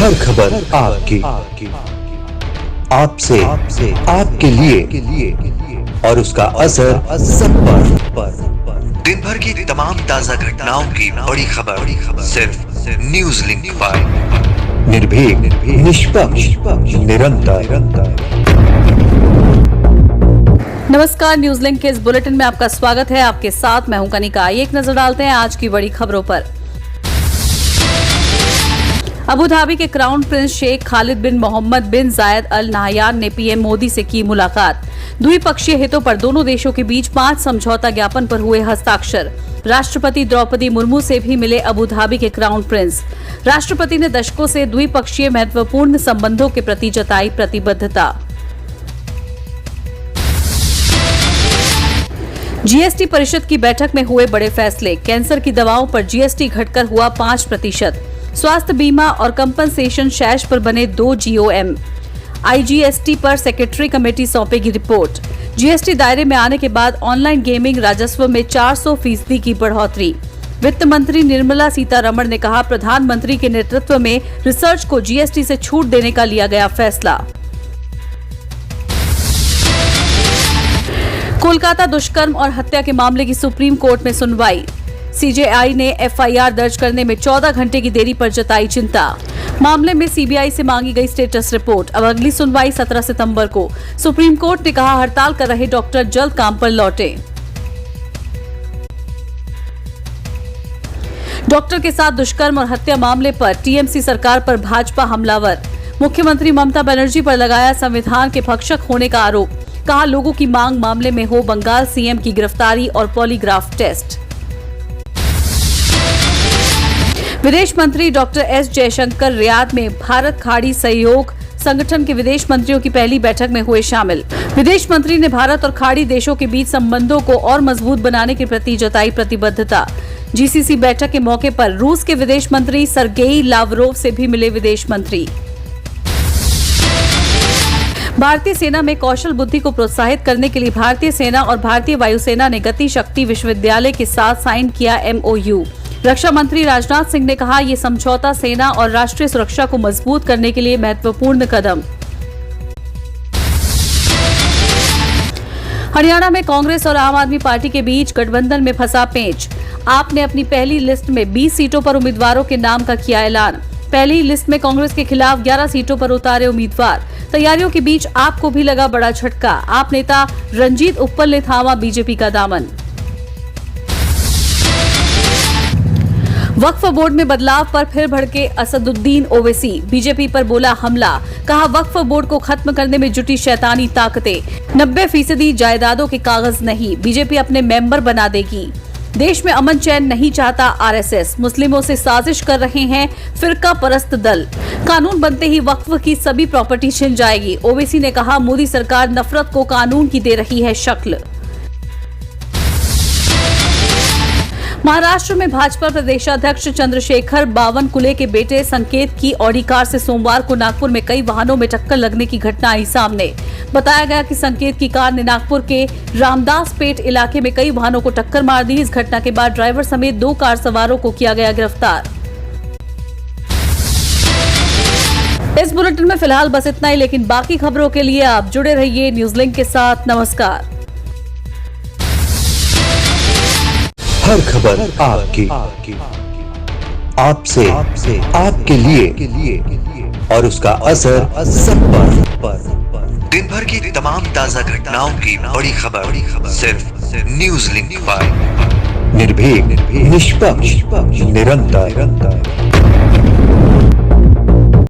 हर खबर आपकी, आपसे, आपके लिए और उसका असर सब पर। दिन भर की तमाम ताजा घटनाओं की बड़ी खबर सिर्फ न्यूज लिंक पर। निर्भीक, निष्पक्ष, निरंतर। नमस्कार, न्यूज लिंक के इस बुलेटिन में आपका स्वागत है। आपके साथ मैं हूं कनिका। एक नजर डालते हैं आज की बड़ी खबरों पर। अबू धाबी के क्राउन प्रिंस शेख खालिद बिन मोहम्मद बिन जायद अल नाहयान ने पीएम मोदी से की मुलाकात। द्विपक्षीय हितों पर दोनों देशों के बीच 5 समझौता ज्ञापन पर हुए हस्ताक्षर। राष्ट्रपति द्रौपदी मुर्मू से भी मिले अबू धाबी के क्राउन प्रिंस। राष्ट्रपति ने दशकों से द्विपक्षीय महत्वपूर्ण संबंधों के प्रति जताई प्रतिबद्धता। जीएसटी परिषद की बैठक में हुए बड़े फैसले। कैंसर की दवाओं पर जीएसटी घटकर हुआ 5%। स्वास्थ्य बीमा और कंपनसेशन शैश पर बने 2 जीओएम। आईजीएसटी पर सेक्रेटरी कमेटी सौंपेगी रिपोर्ट। जीएसटी दायरे में आने के बाद ऑनलाइन गेमिंग राजस्व में 400% की बढ़ोतरी। वित्त मंत्री निर्मला सीतारमण ने कहा, प्रधानमंत्री के नेतृत्व में रिसर्च को जीएसटी से छूट देने का लिया गया फैसला। कोलकाता दुष्कर्म और हत्या के मामले की सुप्रीम कोर्ट में सुनवाई। सीजेआई ने एफआईआर दर्ज करने में 14 घंटे की देरी पर जताई चिंता। मामले में सीबीआई से मांगी गई स्टेटस रिपोर्ट। अब अगली सुनवाई 17 सितंबर को। सुप्रीम कोर्ट ने कहा, हड़ताल कर रहे डॉक्टर जल्द काम पर लौटे। डॉक्टर के साथ दुष्कर्म और हत्या मामले पर टीएमसी सरकार पर भाजपा हमलावर। मुख्यमंत्री ममता बनर्जी पर लगाया संविधान के भक्षक होने का आरोप। कहा, लोगों की मांग मामले में हो बंगाल सीएम की गिरफ्तारी और पॉलीग्राफ टेस्ट। विदेश मंत्री डॉक्टर एस जयशंकर रियाद में भारत खाड़ी सहयोग संगठन के विदेश मंत्रियों की पहली बैठक में हुए शामिल। विदेश मंत्री ने भारत और खाड़ी देशों के बीच संबंधों को और मजबूत बनाने के प्रति जताई प्रतिबद्धता। जीसीसी बैठक के मौके पर रूस के विदेश मंत्री सरगेई लावरोव से भी मिले विदेश मंत्री। भारतीय सेना में कौशल बुद्धि को प्रोत्साहित करने के लिए भारतीय सेना और भारतीय वायुसेना ने गति शक्ति विश्वविद्यालय के साथ साइन किया एमओयू। रक्षा मंत्री राजनाथ सिंह ने कहा, ये समझौता सेना और राष्ट्रीय सुरक्षा को मजबूत करने के लिए महत्वपूर्ण कदम। हरियाणा में कांग्रेस और आम आदमी पार्टी के बीच गठबंधन में फंसा पेंच। आप ने अपनी पहली लिस्ट में 20 सीटों पर उम्मीदवारों के नाम का किया ऐलान। पहली लिस्ट में कांग्रेस के खिलाफ 11 सीटों पर उतारे उम्मीदवार। तैयारियों के बीच आपको भी लगा बड़ा झटका। आप नेता रंजीत उप्पल ने थामा बीजेपी का दामन। वक्फ बोर्ड में बदलाव पर फिर भड़के असदुद्दीन ओवैसी। बीजेपी पर बोला हमला। कहा, वक्फ बोर्ड को खत्म करने में जुटी शैतानी ताकतें। 90% जायदादों के कागज नहीं, बीजेपी अपने मेंबर बना देगी। देश में अमन चैन नहीं चाहता आरएसएस। मुस्लिमों से साजिश कर रहे हैं फिरका परस्त दल। कानून बनते ही वक्फ की सभी प्रॉपर्टी छिन जाएगी। ओवैसी ने कहा, मोदी सरकार नफरत को कानून की दे रही है शक्ल। महाराष्ट्र में भाजपा प्रदेशाध्यक्ष चंद्रशेखर बावनकुले के बेटे संकेत की ऑडी कार से सोमवार को नागपुर में कई वाहनों में टक्कर लगने की घटना आई सामने। बताया गया कि संकेत की कार ने नागपुर के रामदासपेट इलाके में कई वाहनों को टक्कर मार दी। इस घटना के बाद ड्राइवर समेत 2 कार सवारों को किया गया गिरफ्तार। इस बुलेटिन में फिलहाल बस इतना ही, लेकिन बाकी खबरों के लिए आप जुड़े रहिए न्यूज लिंक के साथ। नमस्कार। हर खबर आपकी, आपसे, आपके लिए और उसका असर सब पर। दिन भर की तमाम ताजा घटनाओं की बड़ी खबर सिर्फ न्यूज लिंक पर। निर्भीक, निष्पक्ष, निरंतर।